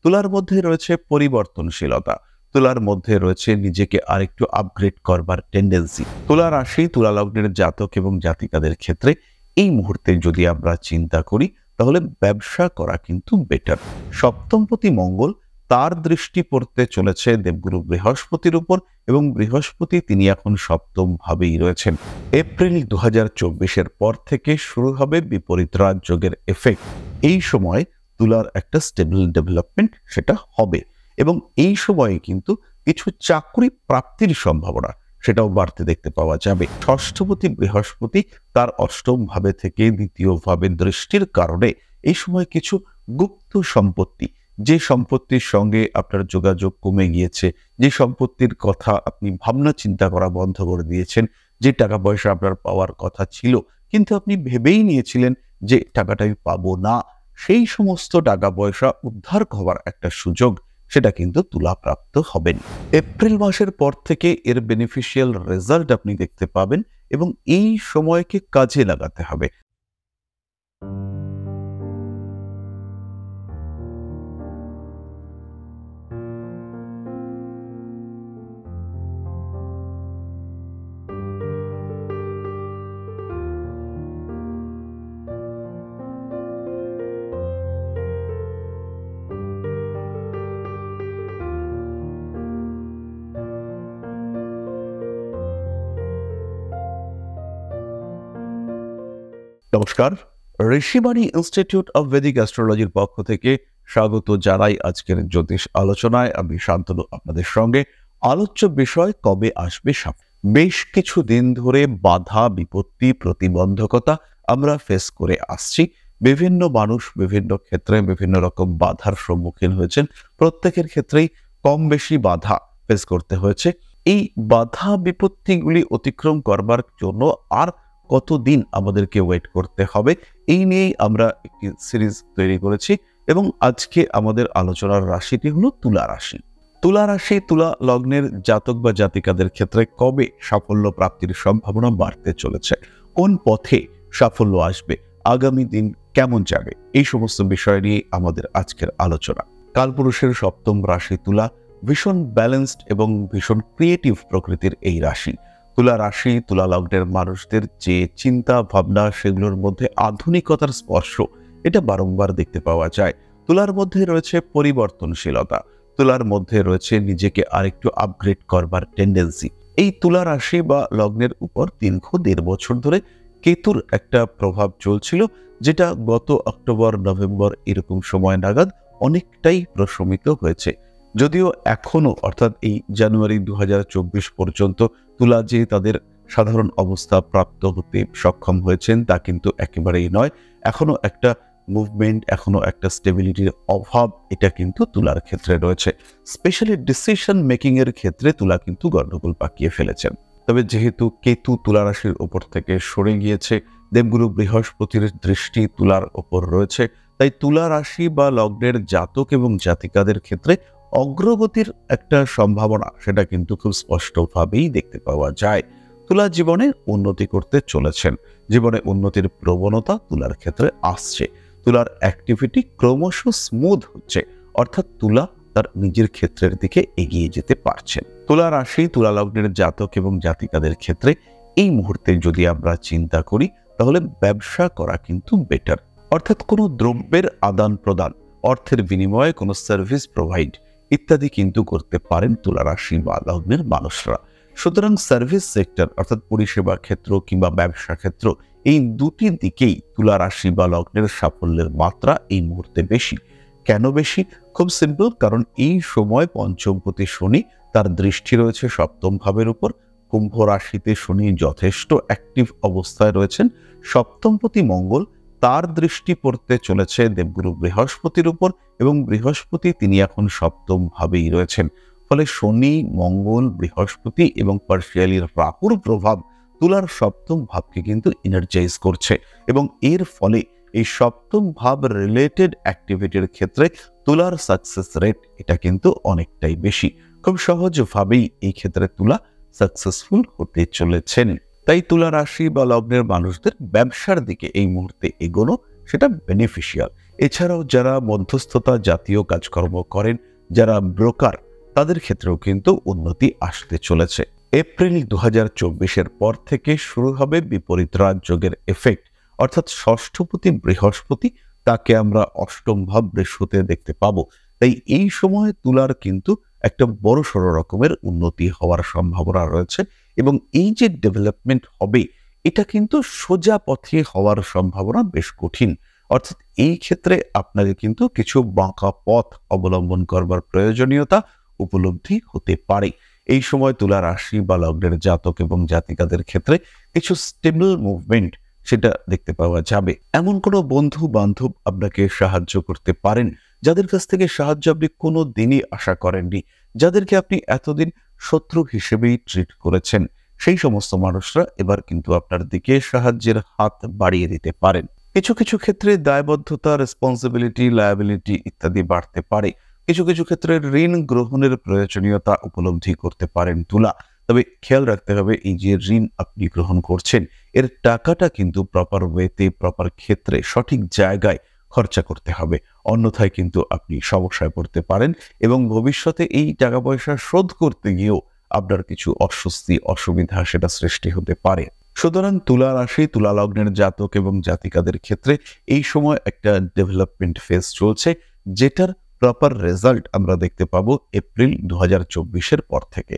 তুলার মধ্যে রয়েছে পরিবর্তনশীলতা, তুলার মধ্যে রয়েছে নিজেকে আরেকটু আপগ্রেড করবার টেন্ডেন্সি। তুলা রাশি, তুলা লগ্নের জাতক এবং জাতিকাদের ক্ষেত্রে এই মুহূর্তে যদি আমরা চিন্তা করি তাহলে ব্যবসা করা কিন্তু বেটার। সপ্তমপতি মঙ্গল, তার দৃষ্টি পড়তে চলেছে দেবগুরু বৃহস্পতির উপর এবং বৃহস্পতি তিনি এখন সপ্তম ভাবেই রয়েছেন। এপ্রিল 2024-এর পর থেকে শুরু হবে বিপরীত রাজযোগের এফেক্ট। এই সময় তুলার একটা স্টেবল ডেভেলপমেন্ট সেটা হবে এবং এই সময়ে কিন্তু কিছু চাকরি প্রাপ্তির সম্ভাবনা সেটাও বাড়তে দেখতে পাওয়া যাবে। ষষ্ঠপতি বৃহস্পতি তার অষ্টম ভাবে থেকে দ্বিতীয় ভাবে দৃষ্টির কারণে এই সময় কিছু গুপ্ত সম্পত্তি, যে সম্পত্তির সঙ্গে আপনার যোগাযোগ কমে গিয়েছে, যে সম্পত্তির কথা আপনি ভাবনা চিন্তা করা বন্ধ করে দিয়েছেন, যে টাকা পয়সা আপনার পাওয়ার কথা ছিল কিন্তু আপনি ভেবেই নিয়েছিলেন যে টাকাটা আমি পাবো না, সেই সমস্ত টাকা পয়সা উদ্ধার হওয়ার একটা সুযোগ সেটা কিন্তু তুলা প্রাপ্ত হবেন। এপ্রিল মাসের পর থেকে এর বেনিফিশিয়াল রেজাল্ট আপনি দেখতে পাবেন এবং এই সময়কে কাজে লাগাতে হবে। নমস্কার, ঋষিবাণী ইনস্টিটিউট অব ভেদিক অ্যাস্ট্রোলজির পক্ষ থেকে স্বাগত জানাই আজকের জ্যোতিষ আলোচনায়। আমি শান্তনু আপনাদের সঙ্গে। আলোচ্য বিষয় কবে আসবে সাফল্য। বেশ কিছু দিন ধরে বাধা, বিপত্তি, প্রতিবন্ধকতা আমরা ফেস করে আসছি। বিভিন্ন মানুষ বিভিন্ন ক্ষেত্রে বিভিন্ন রকম বাধার সম্মুখীন হয়েছেন। প্রত্যেকের ক্ষেত্রেই কম বেশি বাধা ফেস করতে হয়েছে। এই বাধা বিপত্তিগুলি অতিক্রম করবার জন্য আর কতদিন আমাদেরকে ওয়েট করতে হবে, এই নিয়েই আমরা একটি সিরিজ তৈরি করেছি এবং আজকে আমাদের আলোচনার রাশিটি হলো তুলা রাশি। তুলা রাশি, তুলা লগ্নের জাতক বা জাতিকাদের ক্ষেত্রে কবে সাফল্য প্রাপ্তির সম্ভাবনা বাড়তে চলেছে, কোন পথে সাফল্য আসবে, আগামী দিন কেমন যাবে, এই সমস্ত বিষয় নিয়ে আমাদের আজকের আলোচনা। কালপুরুষের সপ্তম রাশি তুলা, ভীষণ ব্যালেন্সড এবং ভীষণ ক্রিয়েটিভ প্রকৃতির এই রাশি। তুলা রাশি, তুলা লগ্নের মানুষদের যে চিন্তা ভাবনা সেগুলোর মধ্যে আধুনিকতার স্পর্শ এটা বারংবার দেখতে পাওয়া যায়। তুলার মধ্যে রয়েছে পরিবর্তনশীলতা, তুলার মধ্যে রয়েছে নিজেকে আরেকটু আপগ্রেড করবার টেন্ডেন্সি। এই তুলা রাশি বা লগ্নের উপর দীর্ঘ 1.5 বছর ধরে কেতুর একটা প্রভাব চলছিল, যেটা গত অক্টোবর নভেম্বর এরকম সময় নাগাদ অনেকটাই প্রশমিত হয়েছে। যদিও এখনো অর্থাৎ এই জানুয়ারি 2024 পর্যন্ত তুলা যে তাদের সাধারণ অবস্থা প্রাপ্ত হতে সক্ষম হয়েছেন তা কিন্তু একেবারেই নয়। এখনো একটা মুভমেন্ট, এখনো একটা স্টেবিলিটির অভাব এটা কিন্তু তুলার ক্ষেত্রে রয়েছে। স্পেশালি ডিসিশন মেকিং এর ক্ষেত্রে তুলা কিন্তু গন্ডগোল পাকিয়ে ফেলেছেন। তবে যেহেতু কেতু তুলা রাশির উপর থেকে সরে গিয়েছে, দেবগুরু বৃহস্পতির দৃষ্টি তুলার ওপর রয়েছে, তাই তুলা রাশি বা লগ্নের জাতক এবং জাতিকাদের ক্ষেত্রে অগ্রগতির একটা সম্ভাবনা সেটা কিন্তু খুব স্পষ্টভাবেই দেখতে পাওয়া যায়। তুলা জীবনে উন্নতি করতে চলেছেন, জীবনে উন্নতির প্রবণতা তুলার ক্ষেত্রে আসছে, তুলার অ্যাক্টিভিটি ক্রমশ স্মুথ হচ্ছে, অর্থাৎ তুলা তার নিজের ক্ষেত্রের দিকে এগিয়ে যেতে পারছেন। তুলা রাশি, তুলা লগ্নের জাতক এবং জাতিকাদের ক্ষেত্রে এই মুহূর্তে যদি আমরা চিন্তা করি তাহলে ব্যবসা করা কিন্তু বেটার, অর্থাৎ কোনো দ্রব্যের আদান প্রদান, অর্থের বিনিময়ে কোনো সার্ভিস প্রোভাইড ইত্যাদি কিন্তু করতে পারেন তুলা রাশি বা লগ্নের মানুষরা। সুতরাং সার্ভিস সেক্টর অর্থাৎ পরিষেবা ক্ষেত্র কিংবা ব্যবসা ক্ষেত্র, এই দুটি দিকেই তুলা রাশি বা লগ্নের সাফল্যের মাত্রা এই মুহূর্তে বেশি। কেন বেশি? খুব সিম্পল, কারণ এই সময় পঞ্চমপতি শনি তার দৃষ্টি রয়েছে সপ্তম ভাবের উপর। কুম্ভ রাশিতে শনি যথেষ্ট অ্যাক্টিভ অবস্থায় রয়েছেন। সপ্তমপতি মঙ্গল, তার দৃষ্টি পড়তে চলেছে দেবগুরু বৃহস্পতির উপর এবং বৃহস্পতি তিনি এখন সপ্তম ভাবেই রয়েছেন। ফলে শনি, মঙ্গল, বৃহস্পতি এবং পার্শিয়ালি রাহুর প্রভাব তুলার সপ্তম ভাবকে কিন্তু এনার্জাইজ করছে এবং এর ফলে এই সপ্তম ভাব রিলেটেড অ্যাক্টিভিটির ক্ষেত্রে তুলার সাকসেস রেট এটা কিন্তু অনেকটাই বেশি। খুব সহজভাবেই এই ক্ষেত্রে তুলা সাকসেসফুল হতে চলেছেন। তাই তুলা রাশি বা লগ্নের মানুষদের ব্যবসার দিকে এই মুহূর্তে এগোনো সেটা বেনিফিশিয়াল। এছাড়াও যারা মধ্যস্থতা জাতীয় কাজকর্ম করেন, যারা ব্রোকার, তাদের ক্ষেত্রেও কিন্তু উন্নতি আসতে চলেছে। এপ্রিল 2024-এর পর থেকে শুরু হবে বিপরীত রাজযোগের এফেক্ট, অর্থাৎ ষষ্ঠপতি বৃহস্পতি, তাকে আমরা অষ্টম ভাব বৃহস্পতি দেখতে পাবো। তাই এই সময়ে তুলার কিন্তু একটা বড়সড় রকমের উন্নতি হওয়ার সম্ভাবনা রয়েছে, এবং এই যে ডেভেলপমেন্ট হবে, এটা কিন্তু সোজা পথে হওয়ার সম্ভাবনা বেশ কঠিন। অর্থাৎ এই ক্ষেত্রে আপনাকে কিন্তু কিছু বাঁকা পথ অবলম্বন করবার প্রয়োজনীয়তা উপলব্ধি হতে পারে। এই সময় তুলা রাশি বা লগ্নের জাতক এবং জাতিকাদের ক্ষেত্রে কিছু স্টেবল মুভমেন্ট সেটা দেখতে পাওয়া যাবে। এমন কোনো বন্ধু বান্ধব আপনাকে সাহায্য করতে পারেন, যাদের কাছ থেকে সাহায্য আপনি কোনো দিনই আশা করেননি, যাদেরকে আপনি এতদিন শত্রু হিসেবেই ট্রিট করেছেন, সেই সমস্ত মানুষরা এবার কিন্তু আপনার দিকে সাহায্যের হাত বাড়িয়ে দিতে পারেন। কিছু কিছু ক্ষেত্রে দায়বদ্ধতা, রেসপন্সিবিলিটি, লায়াবিলিটি ইত্যাদি বাড়তে পারে। কিছু কিছু ক্ষেত্রে ঋণ গ্রহণের প্রয়োজনীয়তা উপলব্ধি করতে পারেন তুলা। তবে খেয়াল রাখতে হবে, এই যে ঋণ আপনি গ্রহণ করছেন, এর টাকাটা কিন্তু প্রপার ওয়েতে, প্রপার ক্ষেত্রে, সঠিক জায়গায় খরচা করতে হবে। অন্যথায় কিন্তু আপনি সমস্যায় পড়তে পারেন, এবং ভবিষ্যতে এই টাকা পয়সা শোধ করতে গিয়েও আপনার কিছু অস্বস্তি, অসুবিধা সেটা সৃষ্টি হতে পারে। সুতরাং তুলা রাশি, তুলা লগ্নের জাতক এবং জাতিকাদের ক্ষেত্রে এই সময় একটা ডেভেলপমেন্ট ফেজ চলছে, যেটার প্রপার রেজাল্ট আমরা দেখতে পাবো এপ্রিল 2024-এর পর থেকে।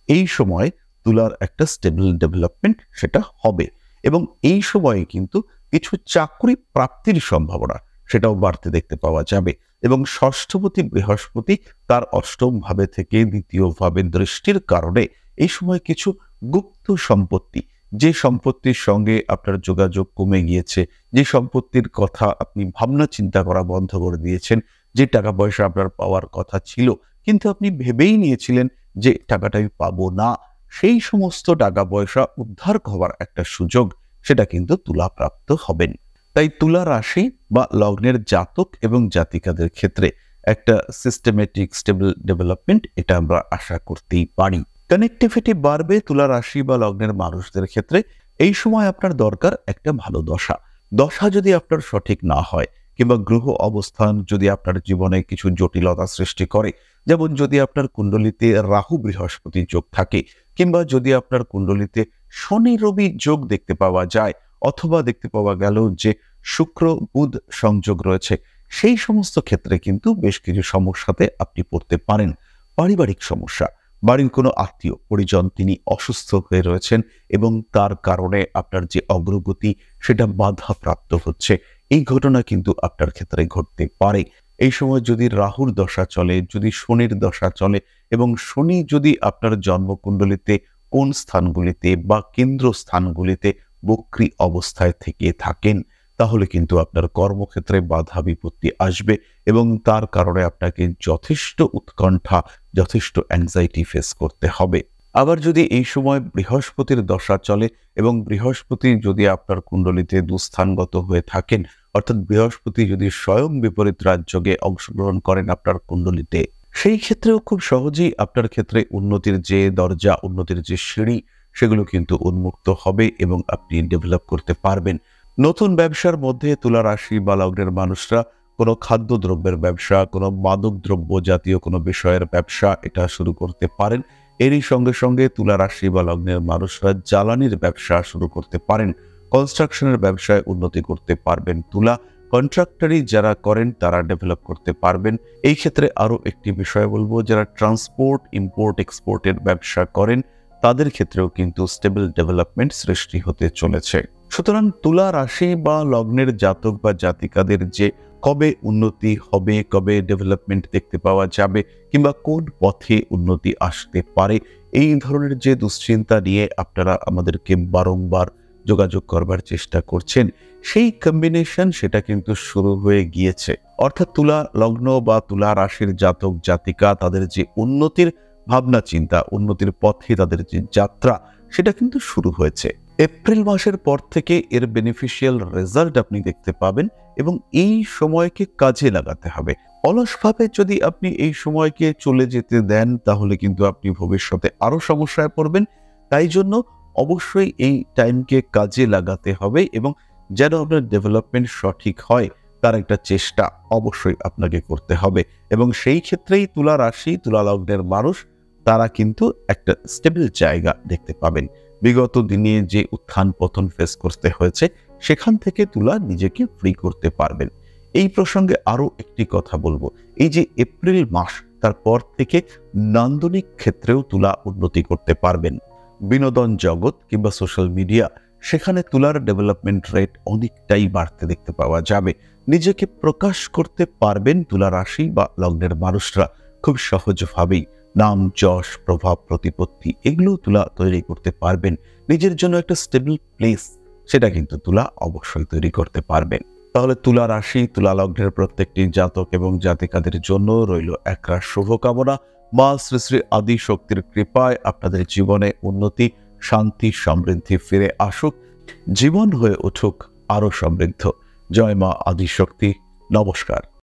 এই সময় তুলার একটা স্টেবল ডেভেলপমেন্ট সেটা হবে, এবং এই সময়ে কিন্তু কিছু চাকরি প্রাপ্তির সম্ভাবনা সেটাও বাড়তে দেখতে পাওয়া যাবে। এবং ষষ্ঠপতি বৃহস্পতি তার অষ্টম ভাবে থেকে দ্বিতীয় ভাবে দৃষ্টির কারণে এই সময় কিছু গুপ্ত সম্পত্তি, যে সম্পত্তির সঙ্গে আপনার যোগাযোগ কমে গিয়েছে, যে সম্পত্তির কথা আপনি ভাবনা চিন্তা করা বন্ধ করে দিয়েছেন, যে টাকা পয়সা আপনার পাওয়ার কথা ছিল কিন্তু আপনি ভেবেই নিয়েছিলেন যে টাকাটা আমি পাবো না, সেই সমস্ত টাকা পয়সা উদ্ধার হওয়ার একটা সুযোগ সেটা কিন্তু তুলা প্রাপ্ত হবেন। তাই তুলা রাশি বা লগ্নের জাতক এবং জাতিকাদের ক্ষেত্রে একটা সিস্টেমেটিক স্টেবল ডেভেলপমেন্ট এটা আমরা আশা করতেই পারি। কানেক্টিভিটি বাড়বে তুলা রাশি বা লগ্নের মানুষদের ক্ষেত্রে। এই সময় আপনার দরকার একটা ভালো দশা। দশা যদি আপনার সঠিক না হয়, কিংবা গ্রহ অবস্থান যদি আপনার জীবনে কিছু জটিলতা সৃষ্টি করে, যেমন যদি আপনার কুণ্ডলিতে রাহু বৃহস্পতি যোগ থাকে, কিংবা যদি আপনার কুণ্ডলিতে শনি রবি যোগ দেখতে পাওয়া যায়, অথবা দেখতে পাওয়া গেল যে শুক্র বুধ সংযোগ রয়েছে, সেই সমস্ত ক্ষেত্রে কিন্তু বেশ কিছু সমস্যাতে আপনি পড়তে পারেন। পারিবারিক সমস্যা, বাড়ির কোনো আত্মীয় পরিজন তিনি অসুস্থ হয়ে রয়েছেন, এবং তার কারণে আপনার যে অগ্রগতি সেটা বাধাপ্রাপ্ত হচ্ছে, এই ঘটনা কিন্তু আপনার ক্ষেত্রে ঘটতে পারে। এই সময় যদি রাহুর দশা চলে, যদি শনির দশা চলে, এবং শনি যদি আপনার জন্মকুণ্ডলিতে কোন স্থানগুলিতে বা কেন্দ্র স্থানগুলিতে বক্রী অবস্থায় থেকে থাকেন, তাহলে কিন্তু আপনার কর্মক্ষেত্রে বাধা বিপত্তি আসবে, এবং তার কারণে আপনাকে যথেষ্ট উৎকণ্ঠা, যথেষ্ট অ্যাংজাইটি ফেস করতে হবে। আবার যদি এই সময় বৃহস্পতির দশা চলে, এবং বৃহস্পতি যদি আপনার কুণ্ডলিতে দুস্থানগত হয়ে থাকেন, অর্থাৎ বৃহস্পতি যদি স্বয়ং বিপরীত রাজযোগে অংশগ্রহণ করেন আপনার কুণ্ডলিতে, সেই ক্ষেত্রেও খুব সহজেই আপনার ক্ষেত্রে উন্নতির যে দরজা, উন্নতির যে সিঁড়ি, সেগুলো কিন্তু উন্মুক্ত হবে, এবং আপনি ডেভেলপ করতে পারবেন। নতুন ব্যবসার মধ্যে তুলা রাশি বা লগ্নের মানুষরা কোনো খাদ্যদ্রব্যের ব্যবসা, কোনো মাদক দ্রব্য জাতীয় কোনো বিষয়ের ব্যবসা এটা শুরু করতে পারেন। এরই সঙ্গে সঙ্গে তুলা রাশি বা লগ্নের মানুষরা জ্বালানির ব্যবসা শুরু করতে পারেন। কনস্ট্রাকশনের ব্যবসায় উন্নতি করতে পারবেন তুলা। কন্ট্রাক্টরি যারা করেন তারা ডেভেলপ করতে পারবেন। এই ক্ষেত্রে আরও একটি বিষয় বলবো, যারা ট্রান্সপোর্ট, ইম্পোর্ট, এক্সপোর্টের ব্যবসা করেন, তাদের ক্ষেত্রেও কিন্তু স্টেবল ডেভেলপমেন্ট সৃষ্টি হতে চলেছে। সুতরাং তুলা রাশি বা লগ্নের জাতক বা জাতিকাদের যে কবে উন্নতি হবে, কবে ডেভেলপমেন্ট দেখতে পাওয়া যাবে, কিংবা কোন পথে উন্নতি আসতে পারে, এই ধরনের যে দুশ্চিন্তা নিয়ে আপনারা আমাদেরকে বারংবার যোগাযোগ করবার চেষ্টা করছেন, সেই কম্বিনেশন সেটা কিন্তু শুরু হয়ে গিয়েছে। অর্থাৎ তুলা লগ্ন বা তুলা রাশির জাতক জাতিকা, তাদের যে উন্নতির ভাবনা চিন্তা, উন্নতির পথে তাদের যে যাত্রা, সেটা কিন্তু শুরু হয়েছে। এপ্রিল মাসের পর থেকে এর বেনিফিশিয়াল রেজাল্ট আপনি দেখতে পাবেন, এবং এই সময়কে কাজে লাগাতে হবে। অলসভাবে যদি আপনি এই সময়কে চলে যেতে দেন, তাহলে কিন্তু আপনি ভবিষ্যতে আরো সমস্যায় পড়বেন। তাই জন্য অবশ্যই এই টাইমকে কাজে লাগাতে হবে, এবং যেন আপনার ডেভেলপমেন্ট সঠিক হয় তার একটা চেষ্টা অবশ্যই আপনাকে করতে হবে। এবং সেই ক্ষেত্রেই তুলা রাশি, তুলা লগ্নের মানুষ তারা কিন্তু একটা স্টেবল জায়গা দেখতে পাবেন। বিগত দিনে যে উত্থান পতন ফেস করতে হয়েছে, সেখান থেকে তুলা নিজেকে ফ্রি করতে পারবেন। এই প্রসঙ্গে আরো একটি কথা বলবো, এই যে এপ্রিল মাস, তারপর থেকে নান্দনিক ক্ষেত্রেও তুলা উন্নতি করতে পারবেন। বিনোদন জগৎ কিংবা সোশ্যাল মিডিয়া, সেখানে তুলার ডেভেলপমেন্ট রেট অনেকটাই বাড়তে দেখতে পাওয়া যাবে। নিজেকে প্রকাশ করতে পারবেন তুলা রাশি বা লগ্নের মানুষরা খুব সহজভাবেই। নাম, যশ, প্রভাব, প্রতিপত্তি এগুলো তুলা তৈরি করতে পারবেন। নিজের জন্য একটা স্টেবল প্লেস, সেটা কিন্তু তুলা অবশ্যই তৈরি করতে পারবেন। তাহলে তুলা রাশি, তুলা লগ্নের প্রত্যেকটি জাতক এবং জাতিকাদের জন্য রইল একরাশ শুভকামনা। মা শ্রী শ্রী আদি শক্তির কৃপায় আপনাদের জীবনে উন্নতি, শান্তি, সমৃদ্ধি ফিরে আসুক। জীবন হয়ে উঠুক আরো সমৃদ্ধ। জয় মা আদি শক্তি। নমস্কার।